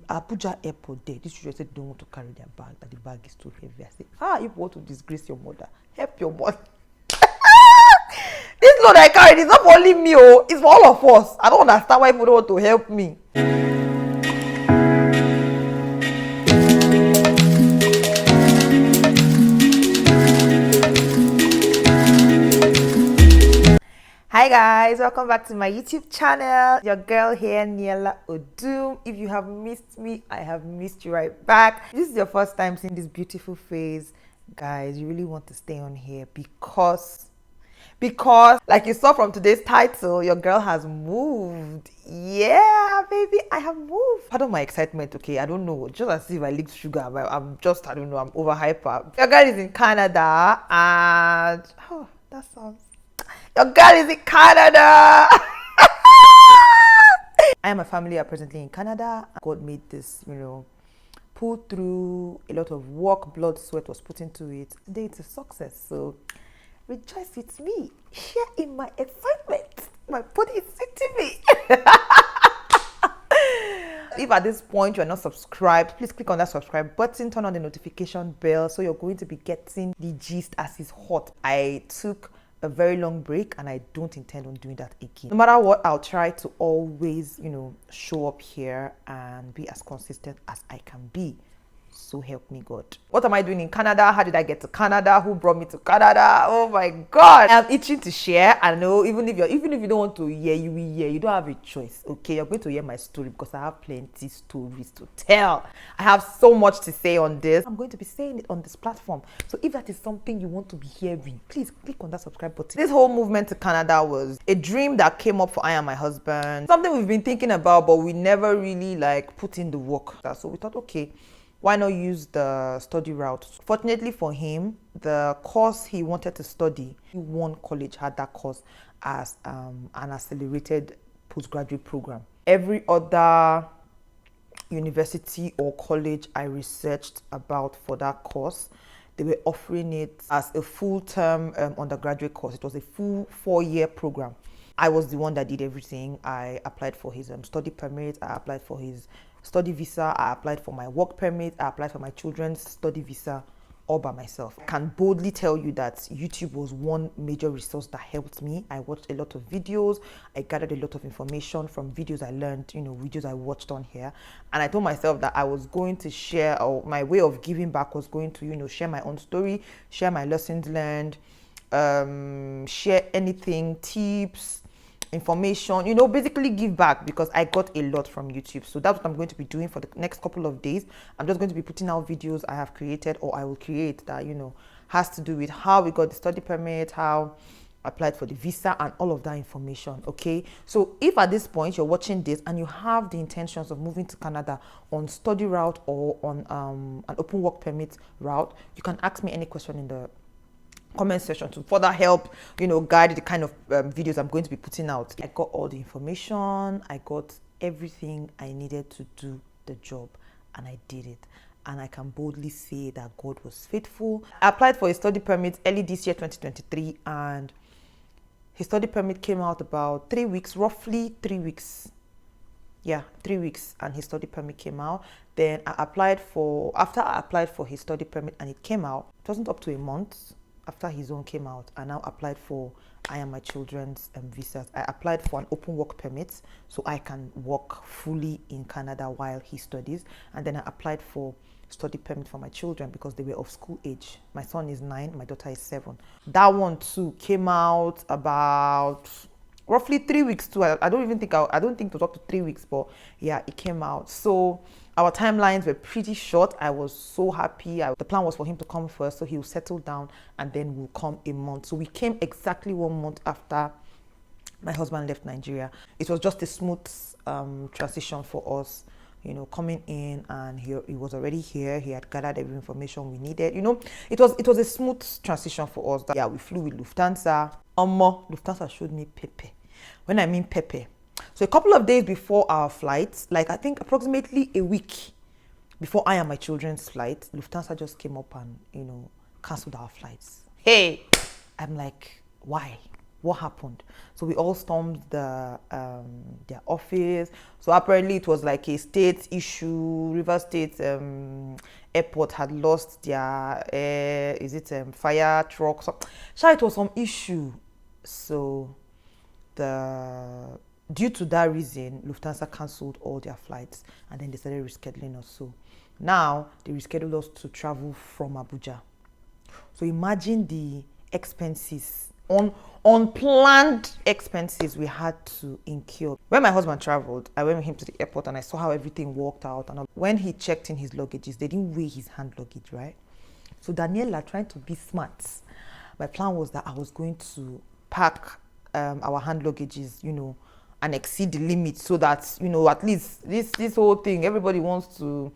Abuja airport there, these children said they don't want to carry their bag, that the bag is too heavy. I said, if you want to disgrace your mother, help your mother. This load I carried is not for only me, it's for all of us. I don't understand why people don't want to help me. Hi guys, welcome back to my YouTube channel. Your girl here, Niela Odum. If you have missed me, I have missed you right back. If this is your first time seeing this beautiful face, guys, you really want to stay on here because like you saw from today's title, your girl has moved. Yeah, baby, I have moved. Pardon my excitement, okay? I don't know, just as if I licked sugar. I'm just, I don't know, I'm over hyper. Your girl is in Canada and that sounds, your girl is in Canada. I and my family are presently in Canada. God made this, pull through. A lot of work, blood, sweat was put into it. Today it's a success. So rejoice with me. Share in my excitement. My body is sitting me. If at this point you are not subscribed, please click on that subscribe button, turn on the notification bell so you're going to be getting the gist as it's hot. I took a very long break and I don't intend on doing that again. No matter what, I'll try to always, show up here and be as consistent as I can be. So help me God. What am I doing in Canada? How did I get to Canada? Who brought me to Canada? Oh my God. I'm itching to share. I know even if you don't want to hear, you will hear. You don't have a choice. Okay, you're going to hear my story because I have plenty stories to tell. I have so much to say on this. I'm going to be saying it on this platform. So if that is something you want to be hearing, please click on that subscribe button. This whole movement to Canada was a dream that came up for I and my husband. Something we've been thinking about, but we never really put in the work. So we thought, okay, why not use the study route? Fortunately for him, the course he wanted to study, one college had that course as an accelerated postgraduate program. Every other university or college I researched about for that course, they were offering it as a full-term undergraduate course. It was a full 4-year program. I was the one that did everything. I applied for his study permit. I applied for his study visa. I applied for my work permit. I applied for my children's study visa all by myself. I can boldly tell you that YouTube was one major resource that helped me. I watched a lot of videos. I gathered a lot of information from videos I learned, videos I watched on here. And I told myself that I was going to share, or my way of giving back was going to, share my own story, share my lessons learned, share anything, tips, information, basically give back because I got a lot from YouTube. So that's what I'm going to be doing for the next couple of days. I'm just going to be putting out videos I have created or I will create that, has to do with how we got the study permit, how I applied for the visa and all of that information. Okay. So if at this point you're watching this and you have the intentions of moving to Canada on study route or on an open work permit route, you can ask me any question in the comment section to further help guide the kind of videos I'm going to be putting out. I got all the information, I got everything I needed to do the job, and I did it. And I can boldly say that God was faithful. I applied for a study permit early this year 2023, and his study permit came out about 3 weeks, roughly 3 weeks. Yeah, 3 weeks, and his study permit came out. Then after I applied for his study permit and it came out, it wasn't up to a month after his own came out. I now applied for I and my children's visas. I applied for an open work permit so I can work fully in Canada while he studies. And then I applied for study permit for my children because they were of school age. My son is 9, my daughter is 7. That one too came out about roughly 3 weeks too. I don't think it was up to 3 weeks, but yeah, it came out. So our timelines were pretty short. I was so happy. The plan was for him to come first, so he will settle down and then we'll come a month. So we came exactly 1 month after my husband left Nigeria. It was just a smooth transition for us, coming in, and he was already here. He had gathered every information we needed. It was a smooth transition for us. Yeah, we flew with Lufthansa. Lufthansa showed me Pepe. When I mean Pepe. So a couple of days before our flight, I think approximately a week before I and my children's flight, Lufthansa just came up and, canceled our flights. Hey, I'm like, why? what happened. So we all stormed their office. So apparently it was like a state issue. River State airport had lost their fire trucks. So it was some issue. So due to that reason, Lufthansa cancelled all their flights, and then they started rescheduling us. So now they rescheduled us to travel from Abuja. So imagine the expenses, unplanned expenses we had to incur. When my husband traveled, I went with him to the airport and I saw how everything worked out. And when he checked in his luggages, they didn't weigh his hand luggage, right? So Daniela, trying to be smart, my plan was that I was going to pack our hand luggages, and exceed the limit, so that, at least this whole thing, everybody wants to,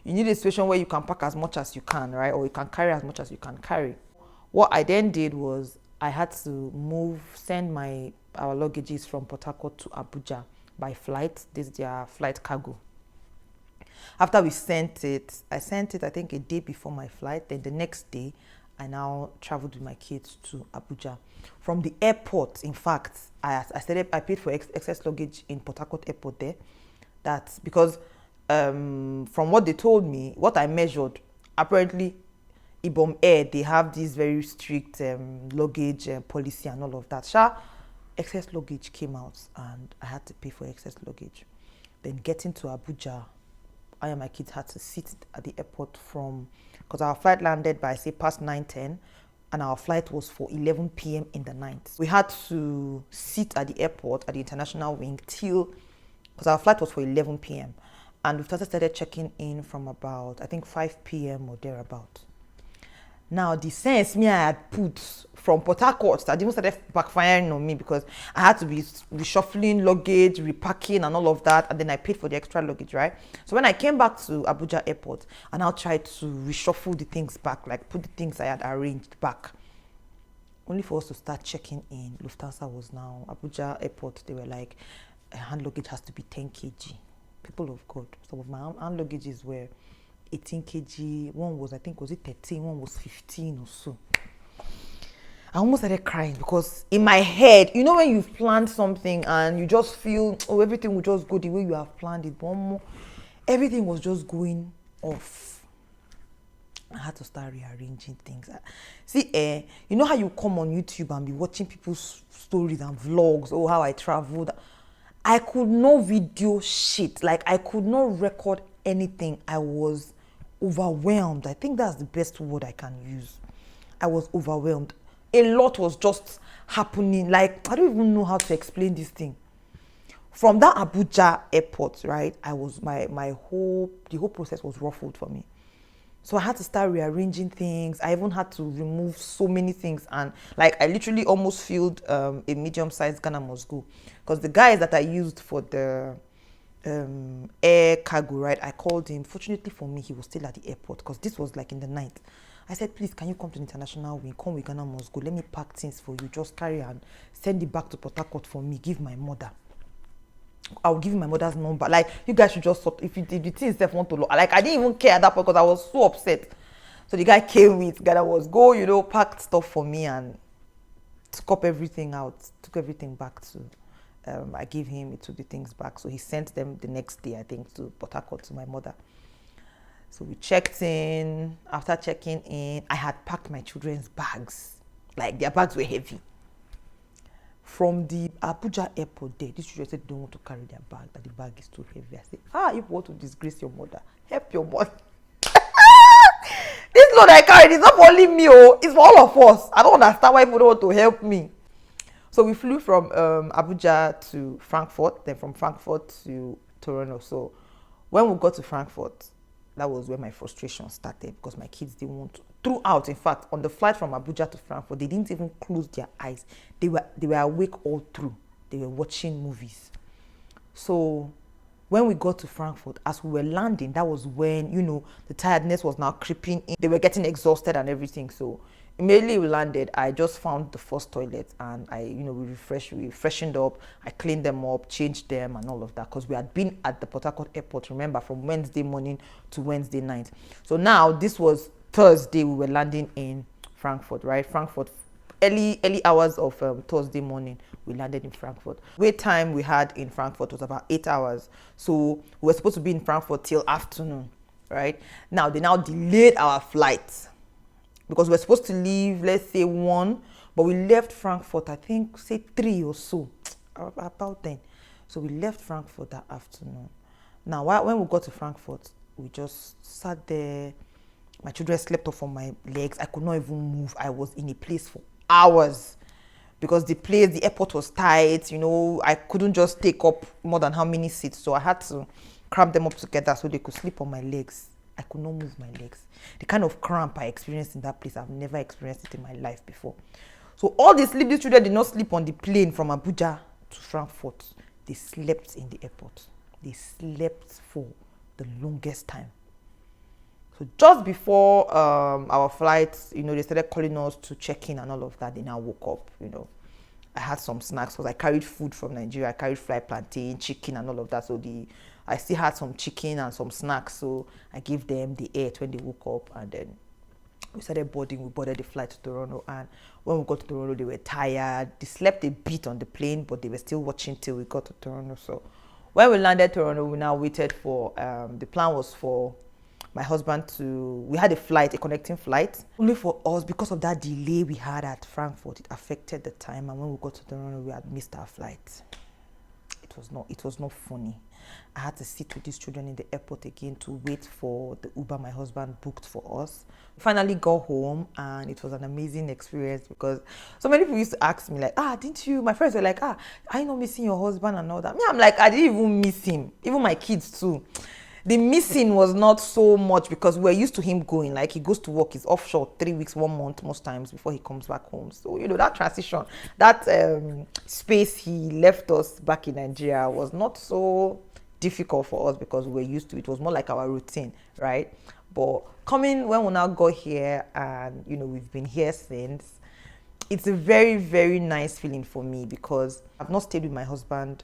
you need a situation where you can pack as much as you can, right? Or you can carry as much as you can carry. What I then did was I had to send our luggages from Port Harcourt to Abuja by flight. This is their flight cargo. After we sent it, I think a day before my flight. Then the next day, I now traveled with my kids to Abuja. From the airport, in fact, I paid for excess luggage in Port Harcourt airport there. That's because from what they told me, what I measured, apparently Ibom Air, they have this very strict luggage policy and all of that. Excess luggage came out and I had to pay for excess luggage. Then getting to Abuja, I and my kids had to sit at the airport because our flight landed by, say, past 9:10, and our flight was for 11 p.m. in the night. We had to sit at the airport, at the international wing, because our flight was for 11 p.m. And we started checking in from about, I think, 5 p.m. or thereabout. Now, the sense I had put from Port Harcourt, that even started backfiring on me, because I had to be reshuffling luggage, repacking and all of that, and then I paid for the extra luggage, right? So when I came back to Abuja airport, I now tried to reshuffle the things back, like put the things I had arranged back, only for us to start checking in. Lufthansa was now, Abuja airport, they were like, hand luggage has to be 10 kg. People of God, some of my hand luggages were 18 kg, one was, I think, was it 13, one was 15 or so. I almost started crying, because in my head, when you've planned something and you just feel, everything will just go the way you have planned it, but everything was just going off. I had to start rearranging things. See, how you come on YouTube and be watching people's stories and vlogs, how I traveled. I could not video shit. Like, I could not record anything. I was overwhelmed. I think that's the best word I can use. I was overwhelmed. A lot was just happening. Like, I don't even know how to explain this thing. From that Abuja airport, right, the whole process was ruffled for me. So I had to start rearranging things. I even had to remove so many things, and I literally almost filled a medium-sized Ghana must go, because the guys that I used for the air cargo, right, I called him. Fortunately for me, he was still at the airport, because this was in the night. I said, please, can you come to the international wing? Come with Ghana must go. Let me pack things for you. Just carry and send it back to Port Harcourt for me. Give my mother. I'll give you my mother's number. You guys should just sort. If the thing itself want to look, I didn't even care at that point, because I was so upset. So the guy came with Ghana must go, packed stuff for me and took everything back to. I gave him, he took the things back. So he sent them the next day, I think, to Port Harcourt to my mother. So we checked in. After checking in, I had packed my children's bags. Their bags were heavy. From the Abuja airport there, these children said they don't want to carry their bag, that the bag is too heavy. I said, if you want to disgrace your mother, help your mother. This load I carried is not for only me, it's for all of us. I don't understand why people don't want to help me. So we flew from Abuja to Frankfurt, then from Frankfurt to Toronto. So when we got to Frankfurt, that was where my frustration started, because my kids didn't want to. Throughout, in fact, on the flight from Abuja to Frankfurt, they didn't even close their eyes. They were awake all through. They were watching movies. So when we got to Frankfurt, as we were landing, that was when, the tiredness was now creeping in. They were getting exhausted and everything. So immediately we landed, I just found the first toilet, and we freshened up. I cleaned them up, changed them and all of that, because we had been at the Port Harcourt airport, remember, from Wednesday morning to Wednesday night. So now this was Thursday, we were landing in Frankfurt, right? Frankfurt early hours of Thursday morning, we landed in Frankfurt. Wait time we had in Frankfurt was about 8 hours. So we were supposed to be in Frankfurt till afternoon, right? Now, they now delayed our flight because we were supposed to leave, let's say 1, but we left Frankfurt, I think, say 3 or so, about then. So we left Frankfurt that afternoon. Now, when we got to Frankfurt, we just sat there. My children slept off on my legs. I could not even move. I was in a place for hours because the airport was tight. I couldn't just take up more than how many seats. So I had to cramp them up together so they could sleep on my legs. I could not move my legs. The kind of cramp I experienced in that place, I've never experienced it in my life before. So all these children did not sleep on the plane from Abuja to Frankfurt. They slept in the airport. They slept for the longest time. So just before our flights, they started calling us to check in and all of that. They now woke up, I had some snacks because I carried food from Nigeria. I carried fried plantain, chicken and all of that. So I still had some chicken and some snacks. So I gave them the ate when they woke up, and then we started boarding. We boarded the flight to Toronto, and when we got to Toronto, they were tired. They slept a bit on the plane, but they were still watching till we got to Toronto. So when we landed Toronto, we now waited for, the plan was for my husband we had a connecting flight. Only for us, because of that delay we had at Frankfurt, it affected the time. And when we got to Toronto, we had missed our flight. It was not funny. I had to sit with these children in the airport again to wait for the Uber my husband booked for us. We finally got home, and it was an amazing experience because so many people used to ask me like, didn't you? My friends were like, are you not missing your husband and all that? Me, I'm like, I didn't even miss him. Even my kids too. The missing was not so much because we're used to him going. Like, he goes to work, he's offshore 3 weeks, 1 month most times before he comes back home. So, that transition, that space he left us back in Nigeria was not so difficult for us because we were used to it. It was more like our routine, right? But when we now got here and, we've been here since, it's a very, very nice feeling for me because I've not stayed with my husband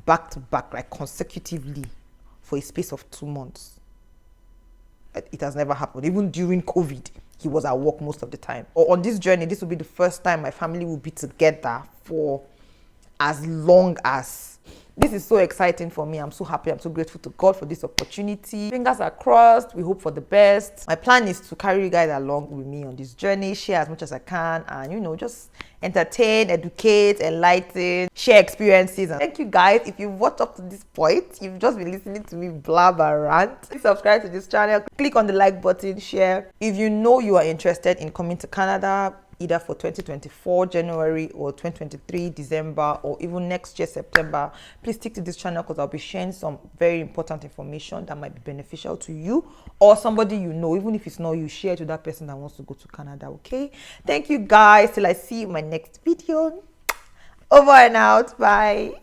back to back, like consecutively, for a space of 2 months. It has never happened. Even during COVID, he was at work most of the time. Or on this journey, this will be the first time my family will be together for as long as. This is so exciting for me. I'm so happy. I'm so grateful to God for this opportunity. Fingers are crossed. We hope for the best. My plan is to carry you guys along with me on this journey, share as much as I can, and just entertain, educate, enlighten, share experiences. And thank you guys. If you've watched up to this point, you've just been listening to me blab and rant. Please subscribe to this channel. Click on the like button, share. If you know you are interested in coming to Canada, either for 2024 January or 2023 December or even next year September, please stick to this channel because I'll be sharing some very important information that might be beneficial to you or somebody you know. Even if it's not you, share it to that person that wants to go to Canada. Okay, thank you guys. Till I see you in my next video. Over and out. Bye.